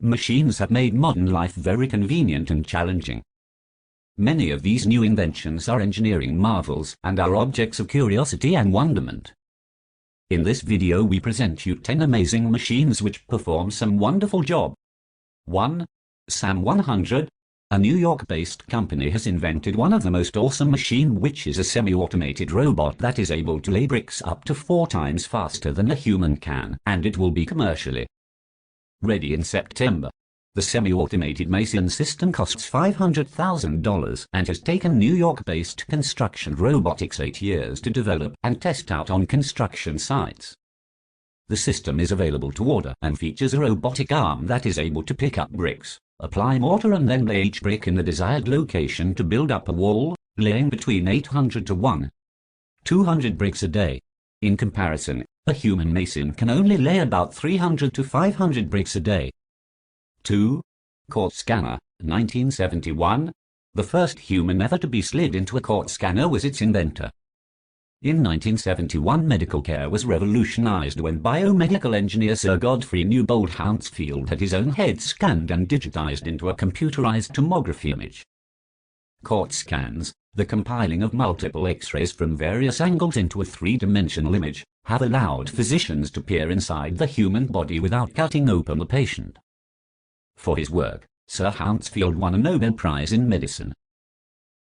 Machines have made modern life very convenient and challenging. Many of these new inventions are engineering marvels and are objects of curiosity and wonderment. In this video we present you 10 amazing machines which perform some wonderful job. 1. SAM 100. A New York-based company has invented one of the most awesome machine, which is a semi-automated robot that is able to lay bricks up to 4 times faster than a human can, and it will be commercially ready in September. The semi-automated mason system costs $500,000 and has taken New York-based Construction Robotics 8 years to develop and test out on construction sites. The system is available to order and features a robotic arm that is able to pick up bricks, apply mortar and then lay each brick in the desired location to build up a wall, laying between 800 to 200 bricks a day. In comparison, a human mason can only lay about 300 to 500 bricks a day. 2. Quartz scanner, 1971. The first human ever to be slid into a quartz scanner was its inventor. In 1971, medical care was revolutionized when biomedical engineer Sir Godfrey Newbold Hounsfield had his own head scanned and digitized into a computerized tomography image. Quartz scans, the compiling of multiple X-rays from various angles into a three-dimensional image, have allowed physicians to peer inside the human body without cutting open the patient. For his work, Sir Hounsfield won a Nobel Prize in Medicine.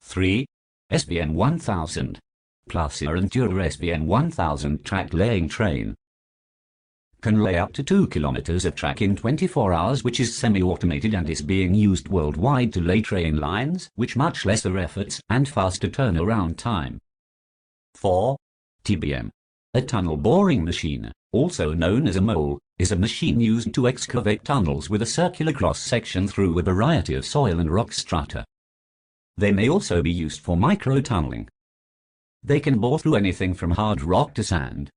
3. SBN 1000. Placer and Dura SBN 1000 track laying train. Can lay up to 2 kilometers of track in 24 hours, which is semi-automated and is being used worldwide to lay train lines, with much lesser efforts and faster turnaround time. 4. TBM. A tunnel boring machine, also known as a mole, is a machine used to excavate tunnels with a circular cross-section through a variety of soil and rock strata. They may also be used for micro-tunneling. They can bore through anything from hard rock to sand.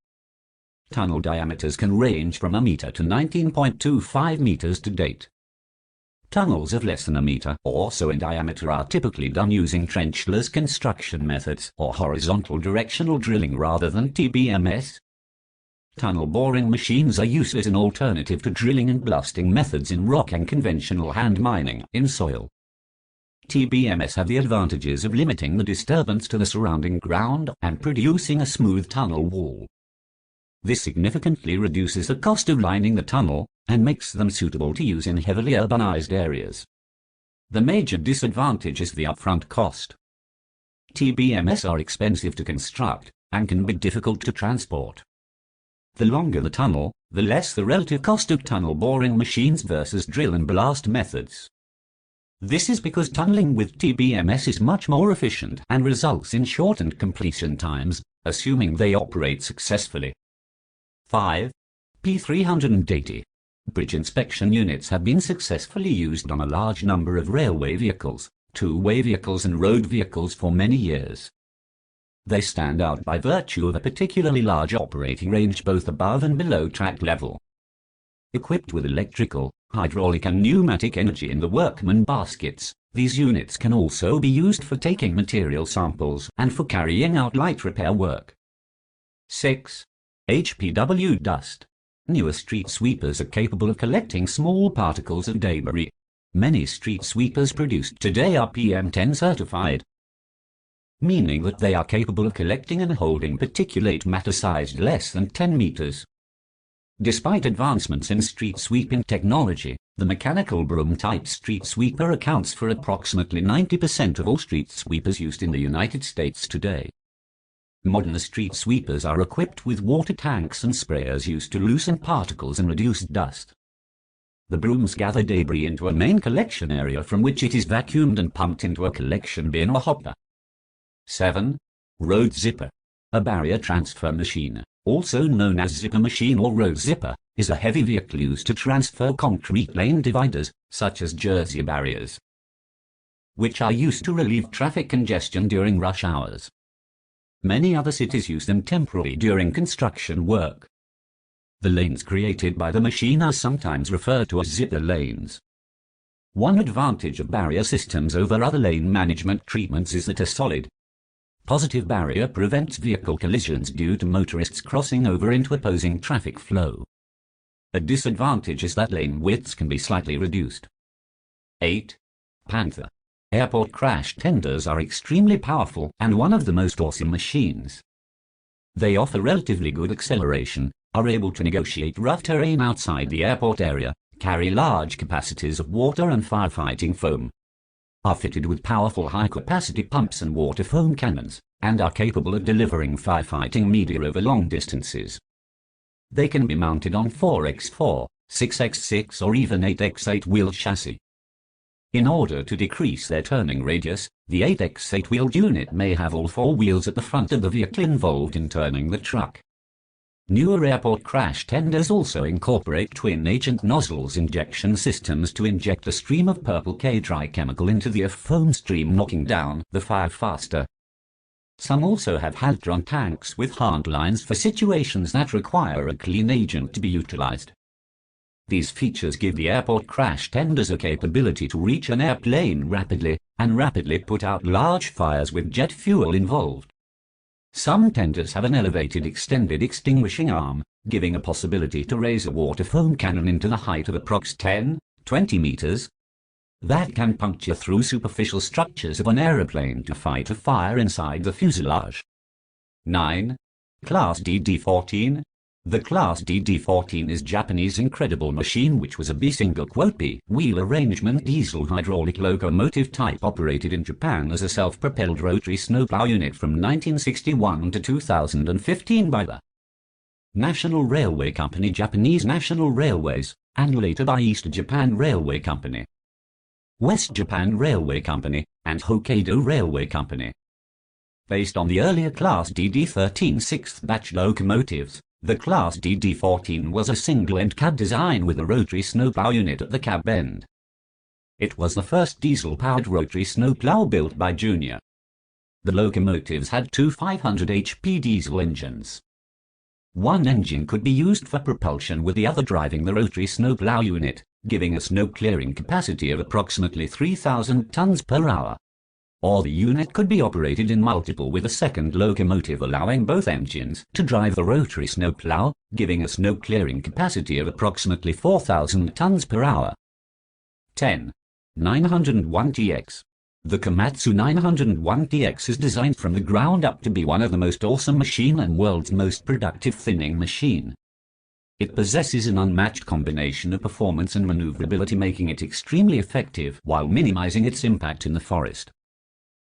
Tunnel diameters can range from 1 meter to 19.25 meters to date. Tunnels of less than 1 meter or so in diameter are typically done using trenchless construction methods or horizontal directional drilling rather than TBMS. Tunnel boring machines are used as an alternative to drilling and blasting methods in rock and conventional hand mining in soil. TBMS have the advantages of limiting the disturbance to the surrounding ground and producing a smooth tunnel wall. This significantly reduces the cost of lining the tunnel and makes them suitable to use in heavily urbanized areas. The major disadvantage is the upfront cost. TBMS are expensive to construct and can be difficult to transport. The longer the tunnel, the less the relative cost of tunnel boring machines versus drill and blast methods. This is because tunneling with TBMS is much more efficient and results in shortened completion times, assuming they operate successfully. 5. P380. Bridge inspection units have been successfully used on a large number of railway vehicles, two-way vehicles and road vehicles for many years. They stand out by virtue of a particularly large operating range both above and below track level. Equipped with electrical, hydraulic and pneumatic energy in the workman baskets, these units can also be used for taking material samples and for carrying out light repair work. 6. HPW dust. Newer street sweepers are capable of collecting small particles of debris. Many street sweepers produced today are PM10 certified, meaning that they are capable of collecting and holding particulate matter sized less than 10 meters. Despite advancements in street sweeping technology, the mechanical broom-type street sweeper accounts for approximately 90% of all street sweepers used in the United States today. Modern street sweepers are equipped with water tanks and sprayers used to loosen particles and reduce dust. The brooms gather debris into a main collection area from which it is vacuumed and pumped into a collection bin or hopper. 7. Road zipper. A barrier transfer machine, also known as zipper machine or road zipper, is a heavy vehicle used to transfer concrete lane dividers, such as Jersey barriers, which are used to relieve traffic congestion during rush hours. Many other cities use them temporarily during construction work. The lanes created by the machine are sometimes referred to as zipper lanes. One advantage of barrier systems over other lane management treatments is that a solid, positive barrier prevents vehicle collisions due to motorists crossing over into opposing traffic flow. A disadvantage is that lane widths can be slightly reduced. 8. Panther. Airport crash tenders are extremely powerful and one of the most awesome machines. They offer relatively good acceleration, are able to negotiate rough terrain outside the airport area, carry large capacities of water and firefighting foam, are fitted with powerful high-capacity pumps and water foam cannons, and are capable of delivering firefighting media over long distances. They can be mounted on 4x4, 6x6 or even 8x8 wheel chassis. In order to decrease their turning radius, the 8x8 wheeled unit may have all four wheels at the front of the vehicle involved in turning the truck. Newer airport crash tenders also incorporate twin-agent nozzles injection systems to inject a stream of purple K-dry chemical into the foam stream, knocking down the fire faster. Some also have hadron tanks with hard lines for situations that require a clean agent to be utilized. These features give the airport crash tenders a capability to reach an airplane rapidly, and rapidly put out large fires with jet fuel involved. Some tenders have an elevated extended extinguishing arm, giving a possibility to raise a water foam cannon into the height of approx 10-20 meters. That can puncture through superficial structures of an aeroplane to fight a fire inside the fuselage. 9. Class DD-14. The Class DD-14 is Japanese incredible machine which was a B wheel arrangement diesel hydraulic locomotive type operated in Japan as a self-propelled rotary snowplow unit from 1961 to 2015 by the National Railway Company, Japanese National Railways, and later by East Japan Railway Company, West Japan Railway Company, and Hokkaido Railway Company. Based on the earlier Class DD-13 sixth batch locomotives, the Class DD-14 was a single-end cab design with a rotary snowplow unit at the cab end. It was the first diesel-powered rotary snowplow built by Junior. The locomotives had two 500 HP diesel engines. One engine could be used for propulsion with the other driving the rotary snowplow unit, giving a snow clearing capacity of approximately 3,000 tons per hour. Or the unit could be operated in multiple with a second locomotive allowing both engines to drive the rotary snowplow, giving a snow clearing capacity of approximately 4,000 tons per hour. 10. 901TX. The Komatsu 901TX is designed from the ground up to be one of the most awesome machine and world's most productive thinning machine. It possesses an unmatched combination of performance and maneuverability, making it extremely effective while minimizing its impact in the forest.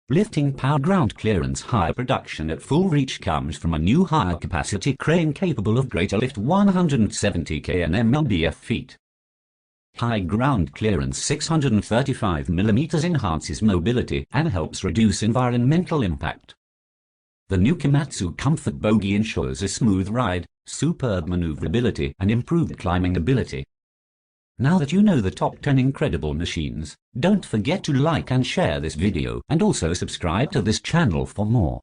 Lifting power ground clearance higher production at full reach comes from a new higher capacity crane capable of greater lift 170 kN/lbf feet. High ground clearance 635 mm enhances mobility and helps reduce environmental impact. The new Komatsu Comfort Bogie ensures a smooth ride, superb maneuverability and improved climbing ability. Now that you know the top 10 incredible machines, don't forget to like and share this video and also subscribe to this channel for more.